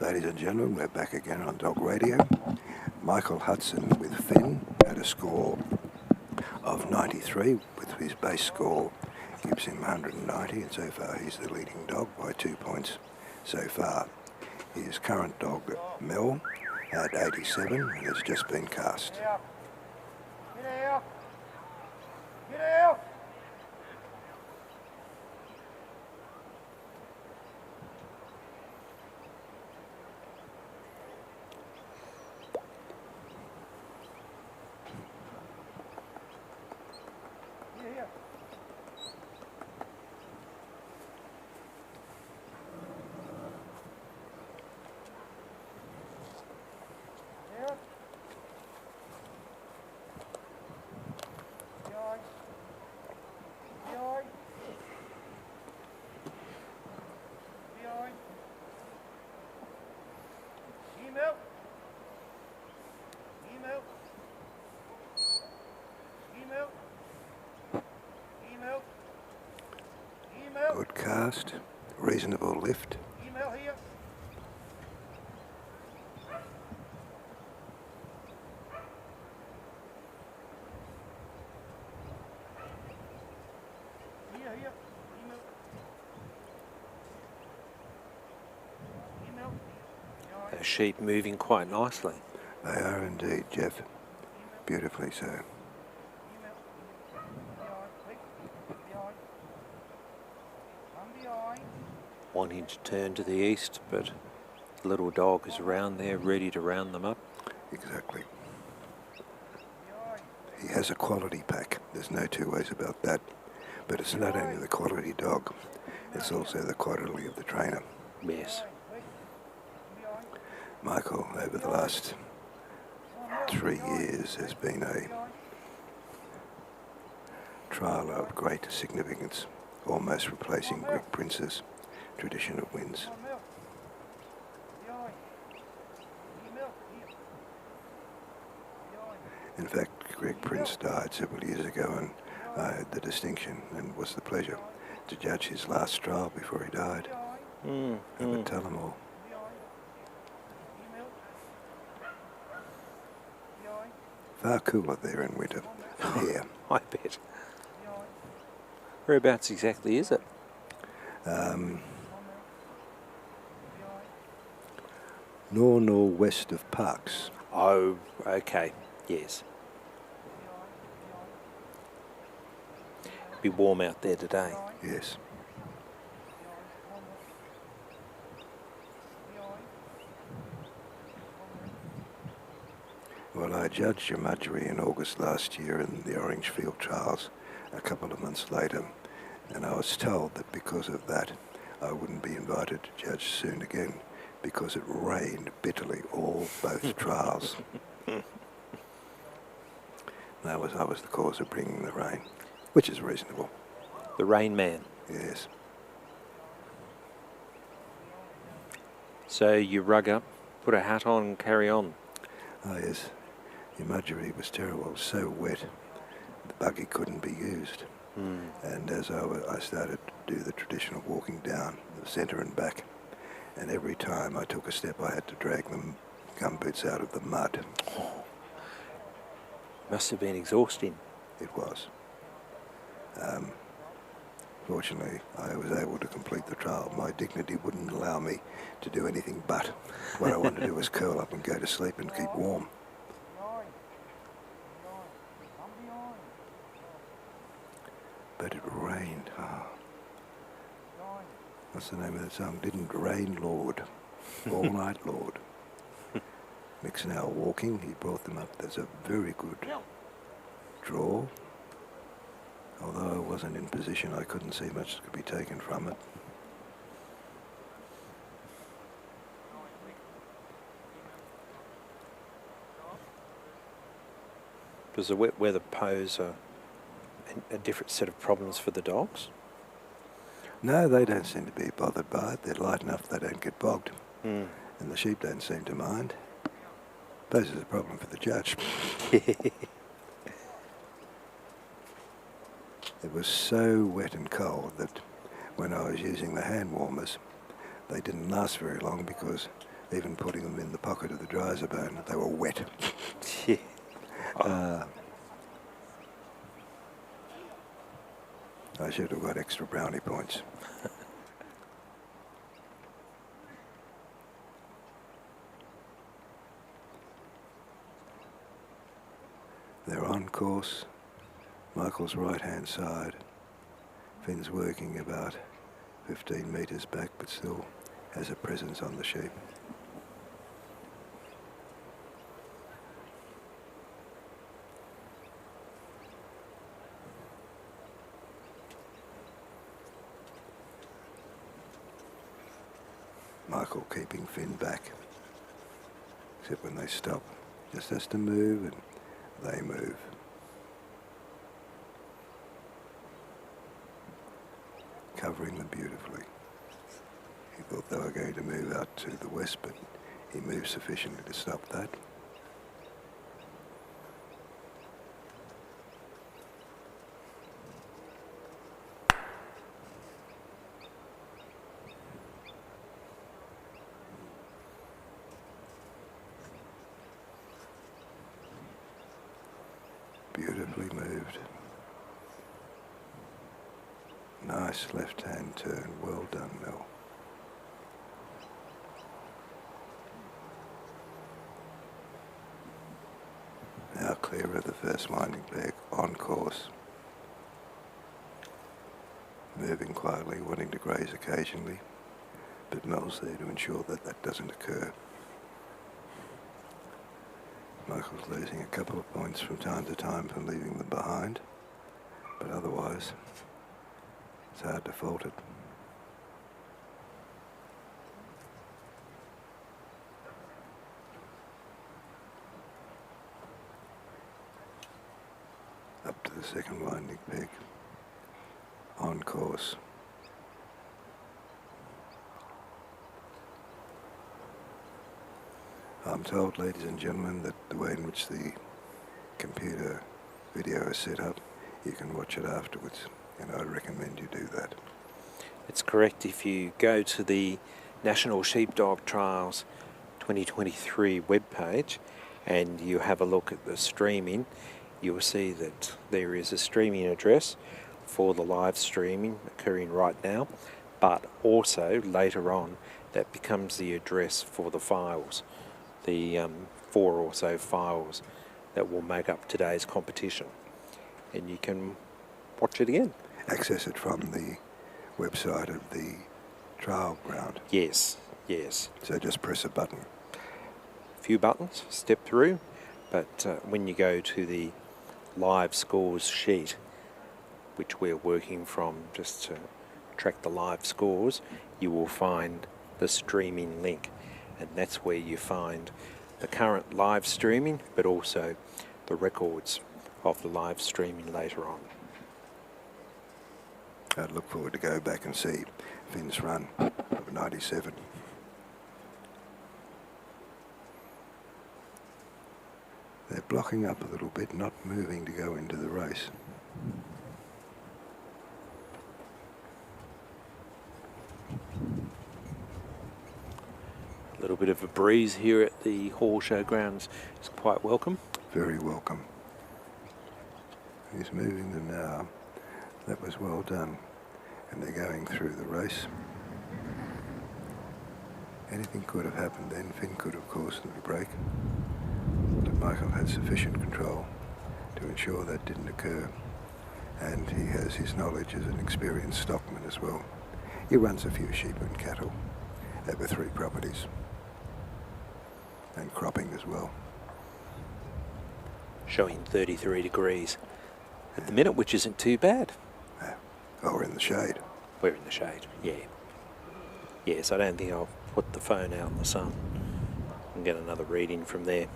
Ladies and gentlemen, we're back again on Dog Radio. Michael Hudson with Finn had a score of 93, with his base score gives him 190, and so far he's the leading dog by 2 points so far. His current dog, Mel, had 87 and has just been cast. Get out! Get out! Good cast, reasonable lift. Email here. Here. Email. Email. Those sheep moving quite nicely. They are indeed, Jeff. Beautifully so. 1 inch turn to the east, but the little dog is around there ready to round them up. Exactly. He has a quality pack. There's no two ways about that. But it's not only the quality dog, it's also the quality of the trainer. Yes. Michael, over the last 3 years, has been a trial of great significance, almost replacing Greg Prince's tradition of wins. In fact, Greg Prince died several years ago, and I had the distinction and was the pleasure to judge his last trial before he died. But tell them all. Far cooler there in winter than here. I bet. Whereabouts exactly is it? Northwest of Parks. Oh, okay. Yes. Be warm out there today. Yes. Well, I judged your Marjorie in August last year in the Orange Field Trials a couple of months later, and I was told that because of that I wouldn't be invited to judge soon again because it rained bitterly both trials. I was the cause of bringing the rain, which is reasonable. The Rain Man. Yes. So you rug up, put a hat on and carry on. Oh yes. Your Marjorie was terrible. It was so wet. The buggy couldn't be used. And as I started to do the traditional walking down the centre and back, and every time I took a step I had to drag the gumboots out of the mud. Must have been exhausting. It was. Fortunately, I was able to complete the trial. My dignity wouldn't allow me to do anything but what I wanted to do was curl up and go to sleep and keep warm. But it rained. What's the name of that song? Didn't rain, Lord. All night, Lord. Mick's now walking. He brought them up. There's a very good draw. Although I wasn't in position, I couldn't see much that could be taken from it. Does the wet weather pose a different set of problems for the dogs? No, they don't seem to be bothered by it. They're light enough they don't get bogged. And the sheep don't seem to mind. Poses a problem for the judge. It was so wet and cold that when I was using the hand warmers, they didn't last very long because even putting them in the pocket of the dryzer bone. They were wet. Yeah. I should have got extra brownie points. They're on course. Michael's right-hand side. Finn's working about 15 metres back, but still has a presence on the sheep. Michael keeping Finn back, except when they stop. Just has to move and they move. Covering them beautifully. He thought they were going to move out to the west, but he moved sufficiently to stop that. Beautifully moved. Nice left-hand turn. Well done, Mel. Now clear of the first winding peg, on course. Moving quietly, wanting to graze occasionally, but Mel's there to ensure that that doesn't occur. Michael's losing a couple of points from time to time from leaving them behind, but otherwise it's hard to fault it. Up to the second winding peg, on course. I'm told, ladies and gentlemen, that the way in which the computer video is set up, you can watch it afterwards, and I recommend you do that. It's correct. If you go to the National Sheepdog Trials 2023 webpage and you have a look at the streaming, you will see that there is a streaming address for the live streaming occurring right now, but also later on that becomes the address for the files, the 4 or so files that will make up today's competition, and you can watch it again. Access it from the website of the trial ground. Yes, yes. So just press a button. A few buttons, step through, but when you go to the live scores sheet, which we're working from just to track the live scores, you will find the streaming link, and that's where you find the current live streaming, but also the records of the live streaming later on. I'd look forward to go back and see Finn's run of 97. They're blocking up a little bit, not moving to go into the race. A little bit of a breeze here at the Hall Showgrounds is quite welcome. Very welcome. He's moving them now. That was well done. And they're going through the race. Anything could have happened then. Finn could have caused them to break. But Michael had sufficient control to ensure that didn't occur. And he has his knowledge as an experienced stockman as well. He runs a few sheep and cattle over 3 properties. And cropping as well. Showing 33 degrees at the minute, which isn't too bad. Oh, we're in the shade. We're in the shade, yeah. Yes, I don't think I'll put the phone out in the sun and get another reading from there.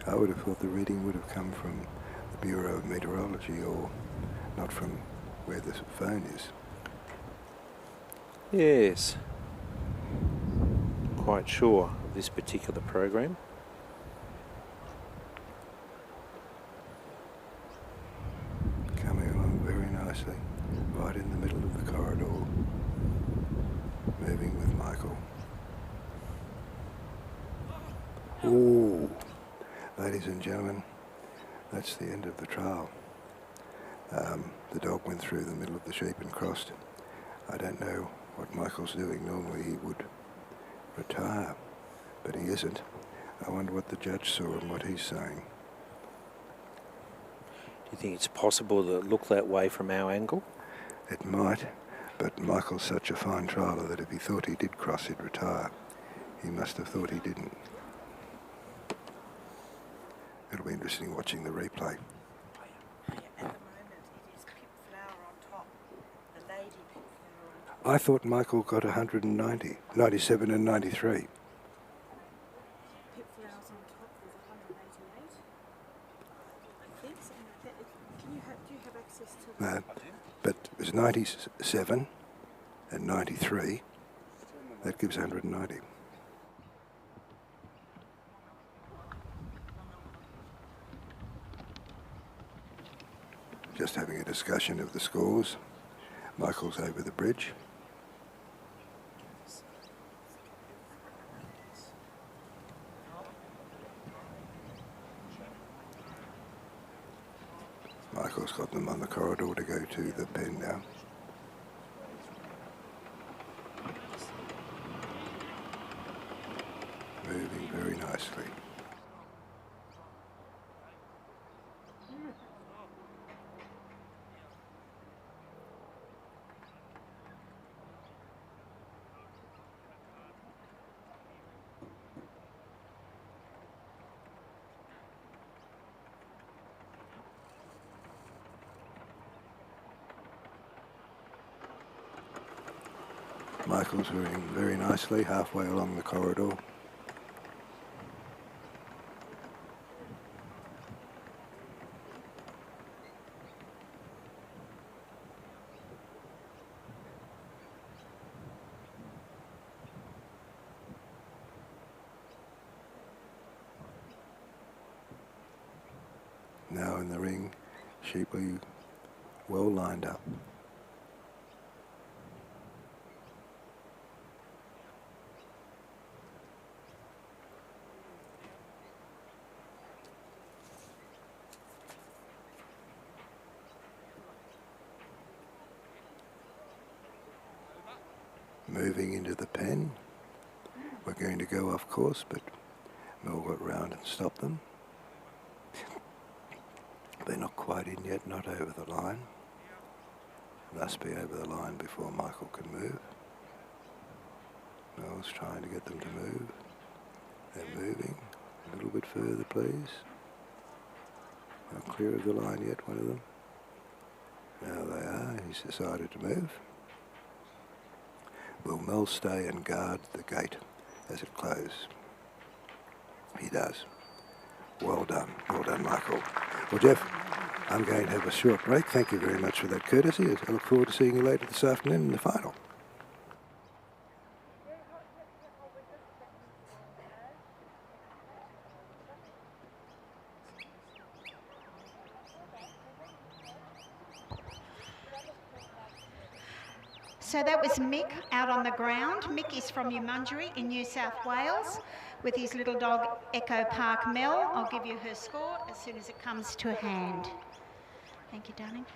I would have thought the reading would have come from the Bureau of Meteorology, or not from where the phone is. Yes. Quite sure of this particular program. Coming along very nicely, right in the middle of the corridor. Ooh, ladies and gentlemen, that's the end of the trial. The dog went through the middle of the sheep and crossed. I don't know what Michael's doing. Normally he would retire, but he isn't. I wonder what the judge saw and what he's saying. Do you think it's possible to look that way from our angle? It might, but Michael's such a fine trialer that if he thought he did cross, he'd retire. He must have thought he didn't. It'll be interesting watching the replay. At the moment, it is Pip Flower on top. The lady Pip Flower on top. I thought Michael got 190, 97 and 93. Pip Flower's on top with 188. I think something like that. Do you have access to that? No, but it was 97 and 93. That gives 190. Just having a discussion of the scores. Michael's over the bridge. Michael's got them on the corridor to go to the pen now. Moving very nicely. Michael's moving very nicely, halfway along the corridor. Now in the ring, sheep are well lined up. Moving into the pen. We're going to go off course, but Mel got round and stopped them. They're not quite in yet, not over the line. Must be over the line before Michael can move. Mel's trying to get them to move. They're moving. A little bit further, please. Not clear of the line yet, one of them. Now they are. He's decided to move. Will Mel stay and guard the gate as it closes? He does. Well done, Michael. Well, Jeff, I'm going to have a short break. Thank you very much for that courtesy. I look forward to seeing you later this afternoon in the final. So that was Mick out on the ground. Mick is from Umundjeri in New South Wales with his little dog Echo Park Mel. I'll give you her score as soon as it comes to hand. Thank you, darling.